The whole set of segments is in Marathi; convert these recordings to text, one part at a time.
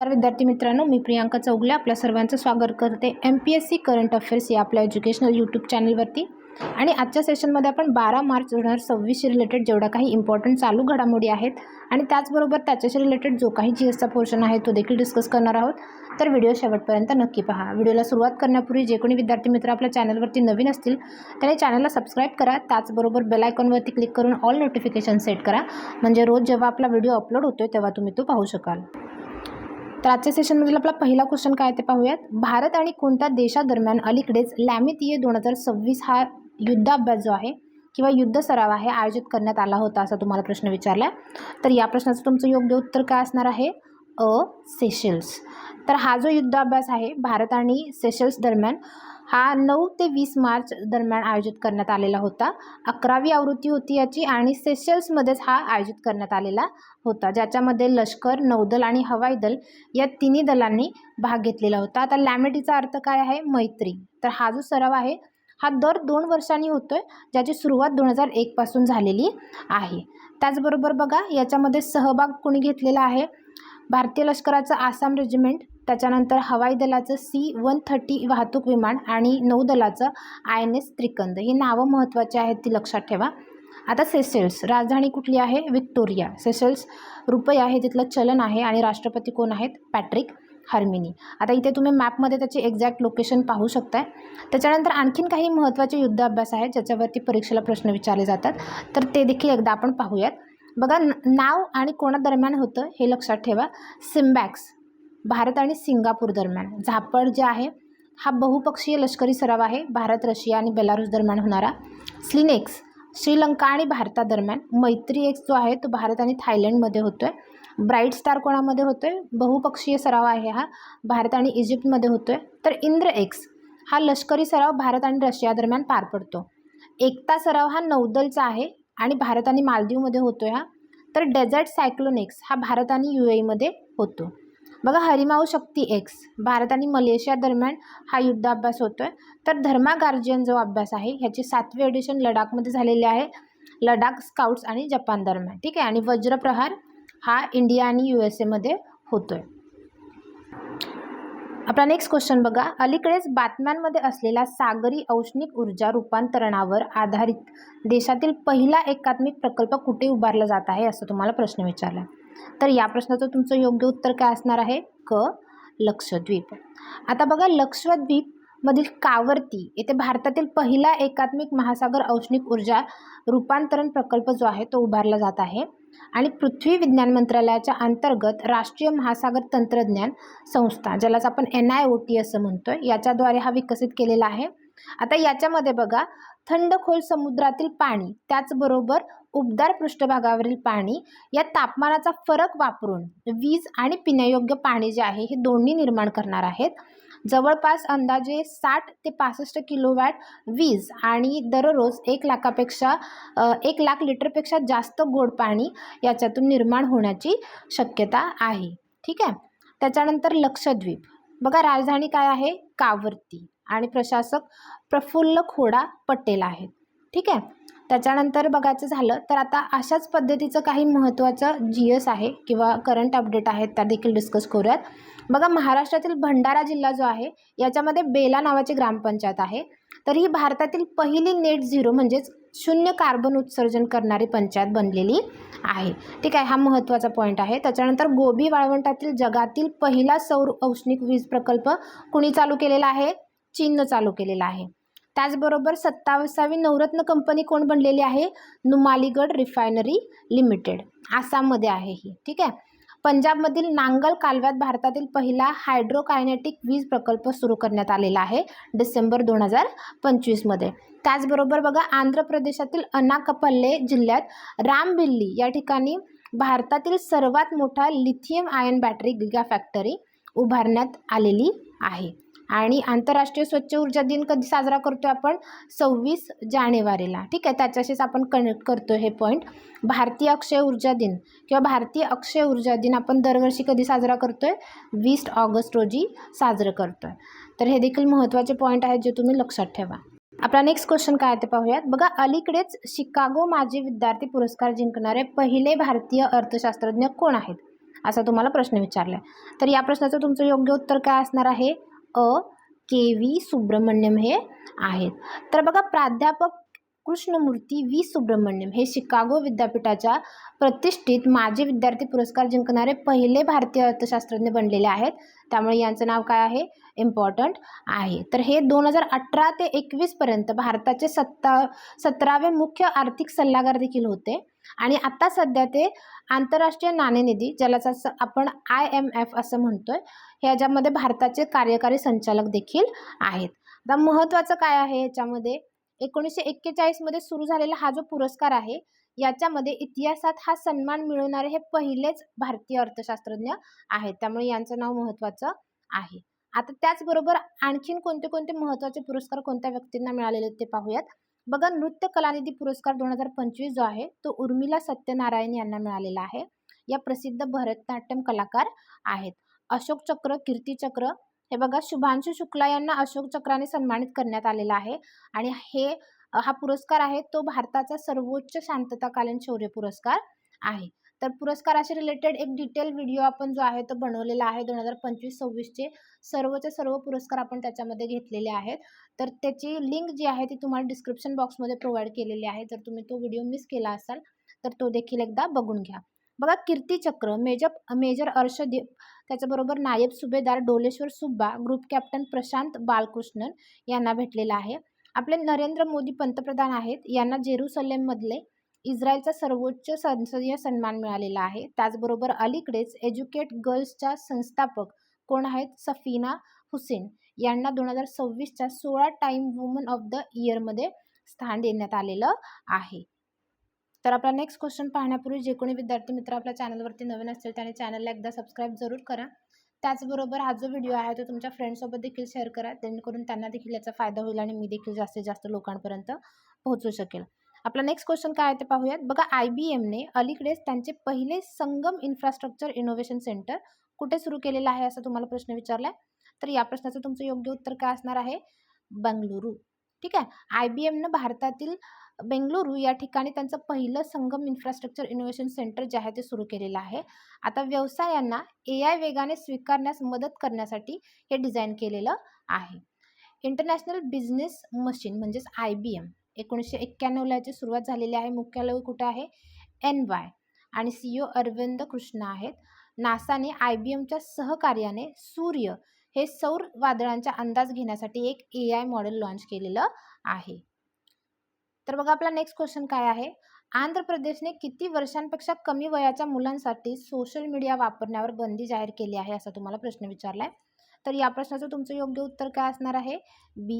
तर विद्यार्थी मित्रांनो, मी प्रियांका चौगले आपल्या सर्वांचं स्वागत करते MPSC करंट अफेअर्स या आपल्या एज्युकेशनल यूट्यूब चॅनलवरती। आणि आजच्या सेशनमध्ये आपण 12 मार्च 2026 रिलेटेड जेवढा काही इम्पॉर्टंट चालू घडामोडी आहेत आणि त्याचबरोबर त्याच्याशी रिलेटेड जो काही GSचा पोर्शन आहे तो देखील डिस्कस करणार आहोत। तर व्हिडिओ शेवटपर्यंत नक्की पहा। व्हिडिओला सुरुवात करण्यापूर्वी जे कोणी विद्यार्थी मित्र आपल्या चॅनलवरती नवीन असतील त्याने चॅनलला सबस्क्राईब करा, त्याचबरोबर बेल आयकॉनवरती क्लिक करून ऑल नोटिफिकेशन सेट करा, म्हणजे रोज जेव्हा आपला व्हिडिओ अपलोड होतोय तेव्हा तुम्ही तो पाहू शकाल। तर आजच्या सेशनमधील आपला पहिला क्वेश्चन काय ते पाहूयात। भारत आणि कोणत्या देशादरम्यान अलीकडेच लॅमितीये 2026 हा युद्धाभ्यास जो आहे किंवा युद्ध सराव आहे आयोजित करण्यात आला होता, असा तुम्हाला प्रश्न विचारला। तर या प्रश्नाचं तुमचं योग्य उत्तर काय असणार आहे? सेशेल्स। तर हा जो युद्धाभ्यास आहे भारत आणि सेशेल्स दरम्यान हा 9 ते 20 मार्च दरम्यान आयोजित करण्यात आलेला होता। 11वी आवृत्ती होती याची आणि सेशेल्समध्येच हा आयोजित करण्यात आलेला होता, ज्याच्यामध्ये लष्कर, नौदल आणि हवाई दल या तिन्ही दलांनी भाग घेतलेला होता। आता लॅमिटीचा अर्थ काय आहे? मैत्री। तर हा जो सराव आहे हा दर 2 वर्षांनी होतोय, ज्याची सुरुवात 2001 पासून झालेली आहे। त्याचबरोबर बघा याच्यामध्ये सहभाग कोणी घेतलेला आहे? भारतीय लष्कराचं आसाम रेजिमेंट, त्याच्यानंतर हवाई दलाचं C-130 वाहतूक विमान आणि नौदलाचं INS त्रिकंद। ही नावं महत्त्वाची आहेत, ती लक्षात ठेवा। आता सेशेल्स राजधानी कुठली आहे? विक्टोरिया। सेशेल्स रुपया हे तिथलं चलन आहे आणि राष्ट्रपती कोण आहेत? Patrick Herminie. आता इथे तुम्ही मॅपमध्ये त्याची एक्झॅक्ट लोकेशन पाहू शकताय। त्याच्यानंतर आणखीन काही महत्त्वाचे युद्ध अभ्यास आहेत ज्याच्यावरती परीक्षेला प्रश्न विचारले जातात, तर ते देखील एकदा आपण पाहूयात। बघा नाव आणि कोणादरम्यान होतं हे लक्षात ठेवा। सिम्बॅक्स भारत आणि सिंगापूर दरम्यान। झापड जे आहे हा बहुपक्षीय लष्करी सराव आहे, भारत, रशिया आणि बेलारूस दरम्यान होणारा। स्लिनेक्स श्रीलंका आणि भारतादरम्यान। मैत्री एक्स जो आहे तो भारत आणि थायलंडमध्ये होतोय। ब्राईट स्टार कोणामध्ये होतोय? बहुपक्षीय सराव आहे हा, भारत आणि इजिप्तमध्ये होतोय। तर इंद्र एक्स हा लष्करी सराव भारत आणि रशिया दरम्यान पार पडतो। एकता सराव हा नौदलचा आहे आणि भारत आणि मालदीवमध्ये होतोय हा। तर डेझर्ट सायक्लोन एक्स हा भारत आणि UAE मध्ये होतो। बघा हरिमाऊ शक्ती एक्स भारत आणि मलेशिया दरम्यान हा युद्धाभ्यास होतोय। तर धर्मा गार्जियन जो अभ्यास आहे ह्याची 7वी एडिशन लडाखमध्ये झालेली आहे, लडाख स्काउट्स आणि जपान दरम्यान, ठीक आहे। आणि वज्रप्रहार हा इंडिया आणि USA मध्ये होतोय। आपला नेक्स्ट क्वेश्चन बघा, अलीकडेच बातम्यांमध्ये असलेला सागरी औष्णिक ऊर्जा रूपांतरणावर आधारित देशातील पहिला एकात्मिक प्रकल्प कुठे उभारला जात आहे, असं तुम्हाला प्रश्न विचारला। तर या प्रश्नाचं तुमचं योग्य उत्तर काय असणार आहे? लक्षद्वीप। आता बघा लक्षद्वीप मधील कावर्ती येथे भारतातील पहिला एकात्मिक महासागर औष्णिक ऊर्जा रूपांतरण प्रकल्प जो आहे तो उभारला जात आहे आणि पृथ्वी विज्ञान मंत्रालयाच्या अंतर्गत राष्ट्रीय महासागर तंत्रज्ञान संस्था, ज्यालाच आपण NIOT असं म्हणतोय, याच्याद्वारे हा विकसित केलेला आहे। आता याच्यामध्ये बघा थंड खोल समुद्रातील पाणी त्याचबरोबर उबदार पृष्ठभागावरील पाणी या तापमानाचा फरक वापरून वीज आणि पिण्यायोग्य पाणी जे आहे हे दोन्ही निर्माण करणार आहेत। जवळपास अंदाजे 60 ते 65 किलोवॅट वीज आणि दररोज 1 लाख लिटरपेक्षा जास्त गोड पाणी याच्यातून निर्माण होण्याची शक्यता आहे, ठीक आहे। त्याच्यानंतर लक्षद्वीप बघा राजधानी काय आहे? कावर्ती आणि प्रशासक प्रफुल्ल खोडा पटेल आहेत, ठीक आहे। त्याच्यानंतर बघायचं झालं तर आता अशाच पद्धतीचं काही महत्त्वाचं GS आहे किंवा करंट अपडेट आहेत त्या देखील डिस्कस करूयात। बघा महाराष्ट्रातील भंडारा जिल्हा जो आहे याच्यामध्ये बेला नावाची ग्रामपंचायत आहे। तर ही भारतातील पहिली नेट झिरो म्हणजेच शून्य कार्बन उत्सर्जन करणारी पंचायत बनलेली आहे, ठीक आहे। हा महत्त्वाचा पॉईंट आहे। त्याच्यानंतर गोबी वाळवंटातील जगातील पहिला सौर औष्णिक वीज प्रकल्प कुणी चालू केलेला आहे? चीननं चालू केलेला आहे। त्याचबरोबर 27वी नवरत्न कंपनी कोण बनलेली आहे? नुमालीगड रिफायनरी लिमिटेड, आसाममध्ये आहे ही, ठीक आहे। पंजाबमधील नांगल कालव्यात भारतातील पहिला हायड्रोकायनेटिक वीज प्रकल्प सुरू करण्यात आलेला आहे डिसेंबर 2025 मध्ये। त्याचबरोबर बघा आंध्र प्रदेशातील अनाकपल्ले जिल्ह्यात रामबिल्ली या ठिकाणी भारतातील सर्वात मोठा lithium ion battery giga factory उभारण्यात आलेली आहे। आणि आंतरराष्ट्रीय स्वच्छ ऊर्जा दिन कधी साजरा करतोय आपण? 26 जानेवारीला, ठीक आहे। त्याच्याशीच आपण कनेक्ट करतोय हे पॉईंट। भारतीय अक्षय ऊर्जा दिन किंवा भारतीय अक्षय ऊर्जा दिन आपण दरवर्षी कधी साजरा करतोय? 20 ऑगस्ट रोजी साजरं करतोय। तर हे देखील महत्त्वाचे पॉईंट आहेत जे तुम्ही लक्षात ठेवा। आपला नेक्स्ट क्वेश्चन काय ते पाहूयात। बघा अलीकडेच शिकागो माजी विद्यार्थी पुरस्कार जिंकणारे पहिले भारतीय अर्थशास्त्रज्ञ कोण आहेत? असा तुम्हाला प्रश्न विचारला आहे. तर या प्रश्नाचं तुमचं योग्य उत्तर काय असणार आहे? के.व्ही. सुब्रमण्यम हे आहेत. तर बघा, प्राध्यापक कृष्णमूर्ती व्ही सुब्रमण्यम हे शिकागो विद्यापीठाच्या प्रतिष्ठित माजी विद्यार्थी पुरस्कार जिंकणारे पहिले भारतीय अर्थशास्त्रज्ञ बनलेले आहेत. त्यामुळे यांचं नाव काय आहे? इम्पॉर्टंट आहे. तर हे 2018 ते 21 पर्यंत भारताचे 17वे मुख्य आर्थिक सल्लागार देखील होते. आणि आता सध्या ते आंतरराष्ट्रीय नाणेनिधी, ज्याला आपण IMF असं म्हणतोय, ह्याच्यामध्ये भारताचे कार्यकारी संचालक देखील आहेत. आता महत्त्वाचं काय आहे याच्यामध्ये, 1941 मध्ये सुरू झालेला हा जो पुरस्कार आहे, याच्यामध्ये इतिहासात हा सन्मान मिळवणारे हे पहिलेच भारतीय अर्थशास्त्रज्ञ आहेत. त्यामुळे यांचं नाव महत्त्वाचं आहे. आता त्याचबरोबर आणखीन कोणते कोणते महत्त्वाचे पुरस्कार कोणत्या व्यक्तींना मिळालेले ते पाहूयात. बघा, नृत्य कलानिधी पुरस्कार 2025 जो आहे तो उर्मिला सत्यनारायण यांना मिळालेला आहे. या प्रसिद्ध भरतनाट्यम कलाकार आहेत. अशोक चक्र, कीर्ती चक्र, हे बघा, शुभांशु शुक्ला यांना अशोक चक्राने सन्मानित करण्यात आलेला आहे. आणि हा पुरस्कार आहे तो भारताचा सर्वोच्च शांतताकालीन शौर्य पुरस्कार आहे. तर पुरस्काराशी रिलेटेड एक डिटेल व्हिडिओ आपण जो आहे तो बनवलेला आहे. 2025-26चे सर्वचे सर्व पुरस्कार आपण त्याच्यामध्ये घेतलेले आहेत. तर त्याची लिंक जी आहे ती तुम्हाला डिस्क्रिप्शन बॉक्समध्ये प्रोव्हाइड केलेली आहे. जर तुम्ही तो व्हिडिओ मिस केला असाल तर तो देखील एकदा बघून घ्या. बघा, कीर्तीचक्र मेजर अर्षदीप, त्याच्याबरोबर नायब सुभेदार डोलेश्वर सुब्बा, ग्रुप कॅप्टन प्रशांत बालकृष्णन यांना भेटलेला आहे. आपले नरेंद्र मोदी पंतप्रधान आहेत, यांना जेरुसलेममधले इस्रायलचा सर्वोच्च संसदीय सन्मान मिळालेला आहे. त्याचबरोबर अलीकडेच एज्युकेट गर्ल्सच्या संस्थापक कोण आहेत? सफीना हुसेन यांना 2026च्या 16 टाइम वुमन ऑफ द इयरमध्ये स्थान देण्यात आलेलं आहे. तर आपला नेक्स्ट क्वेश्चन पाहण्यापूर्वी जे कोणी विद्यार्थी मित्र आपल्या चॅनलवरती नवीन असतील त्याने चॅनलला एकदा सबस्क्राईब जरूर करा. त्याचबरोबर हा जो व्हिडिओ आहे तो तुमच्या फ्रेंड्ससोबत देखील शेअर करा, जेणेकरून त्यांना देखील याचा फायदा होईल आणि मी देखील जास्तीत जास्त लोकांपर्यंत पोहोचू शकेल. आपला नेक्स्ट क्वेश्चन काय आहे ते पाहूयात. बघा, IBMने अलीकडेच त्यांचे पहिले संगम इन्फ्रास्ट्रक्चर इनोव्हेशन सेंटर कुठे सुरू केलेलं आहे असा तुम्हाला प्रश्न विचारलाय. तर या प्रश्नाचं तुमचं योग्य उत्तर काय असणार आहे? बंगळुरू. ठीक आहे. IBMनं भारतातील बेंगळुरू या ठिकाणी त्यांचं पहिलं संगम इन्फ्रास्ट्रक्चर इनोव्हेशन सेंटर जे आहे ते सुरू केलेलं आहे. आता व्यवसायांना AI वेगाने स्वीकारण्यास मदत करण्यासाठी हे डिझाईन केलेलं आहे. इंटरनॅशनल बिझनेस मशीन म्हणजेच IBM 1991ला याची सुरुवात झालेली आहे. मुख्यालय कुठे आहे? NY. आणि CEO अरविंद कृष्ण आहेत. नासाने IBMच्या सहकार्याने सूर्य हे सौर वादळांचा अंदाज घेण्यासाठी एक AI मॉडेल लॉन्च केलेलं आहे. तर बघा, आपला नेक्स्ट क्वेश्चन काय आहे. आंध्र प्रदेशने किती वर्षांपेक्षा कमी वयाच्या मुलांसाठी सोशल मीडिया वापरण्यावर बंदी जाहीर केली आहे असा तुम्हाला प्रश्न विचारलाय. तर या प्रश्नाचं तुमचं योग्य उत्तर काय असणार आहे? B,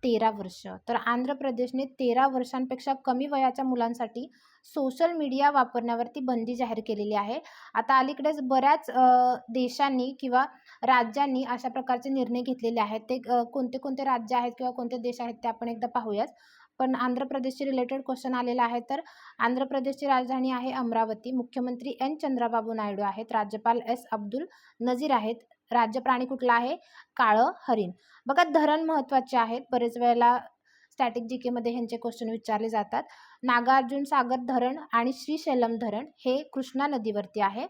13 वर्ष. तर आंध्र प्रदेशने 13 वर्षांपेक्षा कमी वयाच्या मुलांसाठी सोशल मीडिया वापरण्यावरती बंदी जाहीर केलेली आहे. आता अलीकडेच बऱ्याच देशांनी किंवा राज्यांनी अशा प्रकारचे निर्णय घेतलेले आहेत. ते कोणते कोणते राज्य आहेत किंवा कोणते देश आहेत ते आपण एकदा पाहूयात. पण आंध्र प्रदेशशी रिलेटेड क्वेश्चन आलेला आहे. तर आंध्र प्रदेशची राजधानी आहे अमरावती. मुख्यमंत्री N चंद्राबाबू नायडू आहेत. राज्यपाल S अब्दुल नजीर आहेत. राज्य प्राणी कुठला आहे? काळं हरिण. बघा, धरण महत्त्वाचे आहेत. बरेच वेळेला स्टॅटिक GK मध्ये ह्यांचे क्वेश्चन विचारले जातात. नागार्जुन सागर धरण आणि श्रीशैलम धरण हे कृष्णा नदीवरती आहे.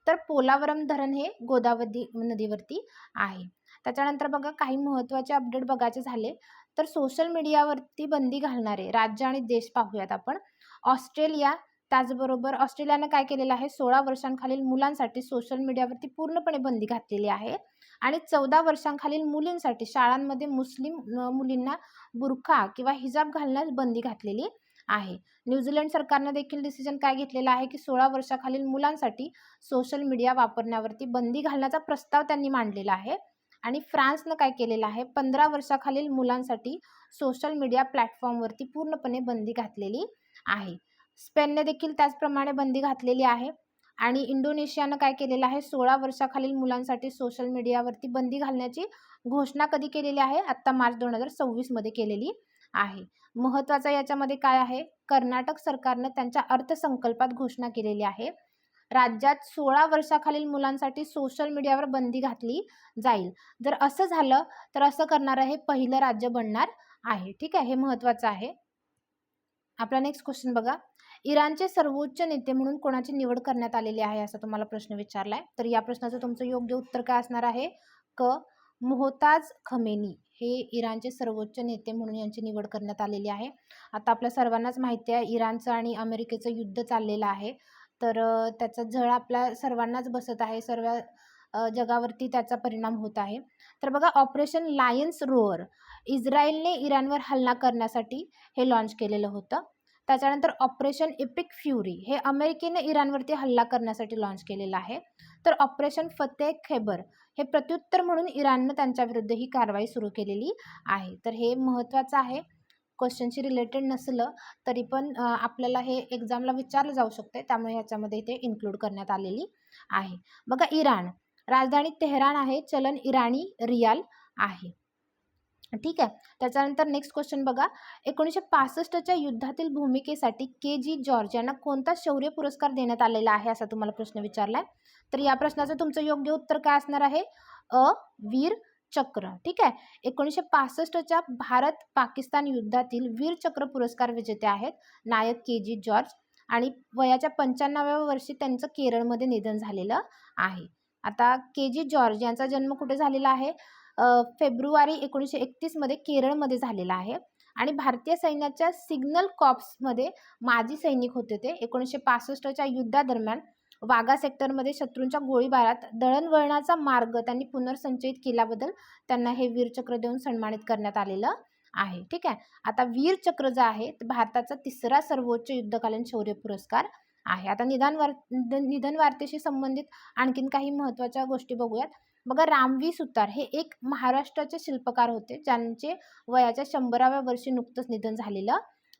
तर पोलावरम धरण हे गोदावरी नदीवरती आहे. त्याच्यानंतर बघा, काही महत्त्वाचे अपडेट बघायचे झाले तर सोशल मीडियावरती बंदी घालणारे राज्य आणि देश पाहूयात आपण. ऑस्ट्रेलिया. त्याचबरोबर ऑस्ट्रेलियानं काय केलेलं आहे? 16 वर्षांखालील मुलांसाठी सोशल मीडियावरती पूर्णपणे बंदी घातलेली आहे. आणि 14 वर्षांखालील मुलींसाठी शाळांमध्ये मुस्लिम मुलींना बुरखा किंवा हिजाब घालण्यास बंदी घातलेली आहे. न्यूझीलंड सरकारनं देखील डिसिजन काय घेतलेला आहे की 16 वर्षाखालील मुलांसाठी सोशल मीडिया वापरण्यावरती बंदी घालण्याचा प्रस्ताव त्यांनी मांडलेला आहे. आणि फ्रान्सनं काय केलेलं आहे? 15 वर्षाखालील मुलांसाठी सोशल मीडिया प्लॅटफॉर्मवरती पूर्णपणे बंदी घातलेली आहे. स्पेनने देखील त्याचप्रमाणे बंदी घातलेली आहे. आणि इंडोनेशियानं काय केलेलं आहे? 16 वर्षाखालील मुलांसाठी सोशल मीडियावरती बंदी घालण्याची घोषणा कधी केलेली आहे? आत्ता मार्च 2026 मध्ये केलेली आहे. महत्त्वाचं याच्यामध्ये काय आहे? कर्नाटक सरकारनं त्यांच्या अर्थसंकल्पात घोषणा केलेली आहे. राज्यात 16 वर्षाखालील मुलांसाठी सोशल मीडियावर बंदी घातली जाईल. जर असं झालं तर असं करणारं हे पहिलं राज्य बनणार आहे. ठीक आहे, हे महत्त्वाचं आहे. आपला नेक्स्ट क्वेश्चन बघा. इराणचे सर्वोच्च नेते म्हणून कोणाची निवड करण्यात आलेली आहे असा तुम्हाला प्रश्न विचारलाय. तर या प्रश्नाचं तुमचं योग्य उत्तर काय असणार आहे? क. मोहताज खमेनी हे इराणचे सर्वोच्च नेते म्हणून यांची निवड करण्यात आलेली आहे. आता आपल्या सर्वांनाच माहिती आहे इराणचं आणि अमेरिकेचं युद्ध चाललेलं आहे. तर त्याचा झळ आपल्या सर्वांनाच बसत आहे. सर्व जगावरती त्याचा परिणाम होत आहे. तर बघा, ऑपरेशन लायन्स रोअर इस्रायलने इराणवर हल्ला करण्यासाठी हे लॉन्च केलेलं होतं. त्याच्यानंतर ऑपरेशन इपिक फ्युरी हे अमेरिकेने इराणवरती हल्ला करण्यासाठी लॉन्च केलेलं आहे. तर ऑपरेशन फतेह खैबर हे प्रत्युत्तर म्हणून इराणनं त्यांच्याविरुद्ध ही कारवाई सुरू केलेली आहे. तर हे महत्त्वाचं आहे. क्वेश्चनशी रिलेटेड नसलं तरी पण आपल्याला हे एक्झामला विचारलं जाऊ शकते, त्यामुळे ह्याच्यामध्ये ते इन्क्लूड करण्यात आलेली आहे. बघा, इराण राजधानी तेहरान आहे, चलन इराणी रियाल आहे. ठीक आहे. त्याच्यानंतर नेक्स्ट क्वेश्चन बघा, 1965च्या युद्धातील भूमिकेसाठी के.जी. जॉर्ज यांना कोणता शौर्य पुरस्कार देण्यात आलेला आहे असा तुम्हाला प्रश्न विचारलाय. तर या प्रश्नाचं तुमचं योग्य उत्तर काय असणार आहे? अ. वीर चक्र. ठीक आहे. 1965च्या भारत पाकिस्तान युद्धातील वीर चक्र पुरस्कार विजेते आहेत नायक के.जी. जॉर्ज, आणि वयाच्या 95व्या वर्षी त्यांचं केरळमध्ये निधन झालेलं आहे. आता के.जी. जॉर्ज यांचा जन्म कुठे झालेला आहे? फेब्रुवारी 1931 केरळमध्ये झालेला आहे, आणि भारतीय सैन्याच्या सिग्नल कॉर्प्समध्ये माजी सैनिक होते ते. 1965च्या युद्धादरम्यान वाघा सेक्टरमध्ये शत्रूंच्या गोळीबारात दळणवळणाचा मार्ग त्यांनी पुनर्संचयित केल्याबद्दल त्यांना हे वीरचक्र देऊन सन्मानित करण्यात आलेलं आहे. ठीक आहे. आता वीरचक्र जे आहे ते भारताचा तिसरा सर्वोच्च युद्धकालीन शौर्य पुरस्कार आहे. आता निधन वार्तेशी संबंधित आणखीन काही महत्त्वाच्या गोष्टी बघूयात. बघा, रामवी सुतार हे एक महाराष्ट्राचे शिल्पकार होते, ज्यांचे वयाच्या 100व्या वर्षी नुकतंच निधन झालेलं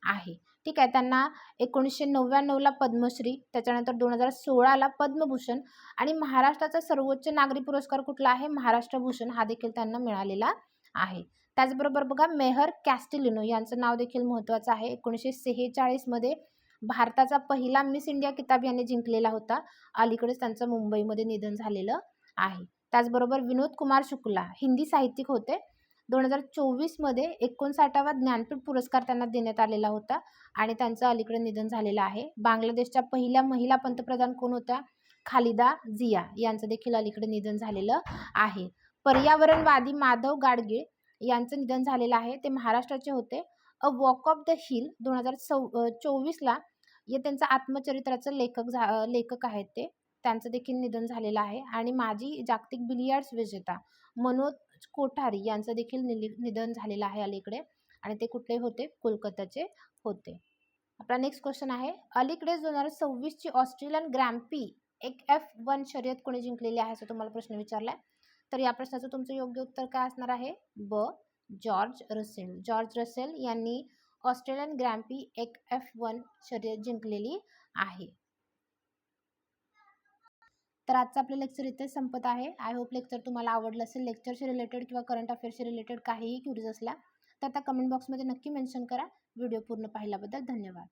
आहे. ठीक आहे. त्यांना 1999ला पद्मश्री, त्याच्यानंतर 2016ला पद्मभूषण, आणि महाराष्ट्राचा सर्वोच्च नागरी पुरस्कार कुठला आहे? महाराष्ट्र भूषण हा देखील त्यांना मिळालेला आहे. त्याचबरोबर बघा, मेहर कॅस्टिलिनो यांचं नाव देखील महत्त्वाचं आहे. 1946 भारताचा पहिला मिस इंडिया किताब यांनी जिंकलेला होता. अलीकडेच त्यांचं मुंबईमध्ये निधन झालेलं आहे. त्याचबरोबर विनोद कुमार शुक्ला हिंदी साहित्यिक होते. 2024 59वा ज्ञानपीठ पुरस्कार त्यांना देण्यात आलेला होता, आणि त्यांचं अलीकडे निधन झालेलं आहे. बांगलादेशच्या पहिल्या महिला पंतप्रधान कोण होत्या? खालिदा जिया यांचं देखील अलीकडे निधन झालेलं आहे. पर्यावरणवादी माधव गाडगीळ यांचं निधन झालेलं आहे. ते महाराष्ट्राचे होते. A walk of the hill 2024ला हे त्यांचं आत्मचरित्राचं लेखक आहेत ते. त्यांचं देखील निधन झालेलं आहे. आणि माजी जागतिक बिलियर्ड्स विजेता मनोज कोठारी यांचं देखील निधन झालेलं आहे अलीकडे, आणि ते कुठले होते? कोलकाताचे होते. आपला नेक्स्ट क्वेश्चन आहे, अलीकडेच 2026ची ऑस्ट्रेलियन ग्रँप्री F1 शर्यत कोणी जिंकलेली आहे असं तुम्हाला प्रश्न विचारलाय. तर या प्रश्नाचं तुमचं योग्य उत्तर काय असणार आहे? ब. George Russell. जॉर्ज रसेल यांनी ऑस्ट्रेलियन ग्रँप्री F1 शर्यत जिंकलेली आहे. तर आजचं आपलं लेक्चर इथे संपत आहे. आय होप लेक्चर तुम्हाला आवडलं असेल. लेक्चरशी रिलेटेड किंवा करंट अफेअर्सशी रिलेटेड काहीही क्युरीज असल्या तर त्या कमेंट बॉक्समध्ये नक्की मेन्शन करा. व्हिडिओ पूर्ण पाहिल्याबद्दल धन्यवाद.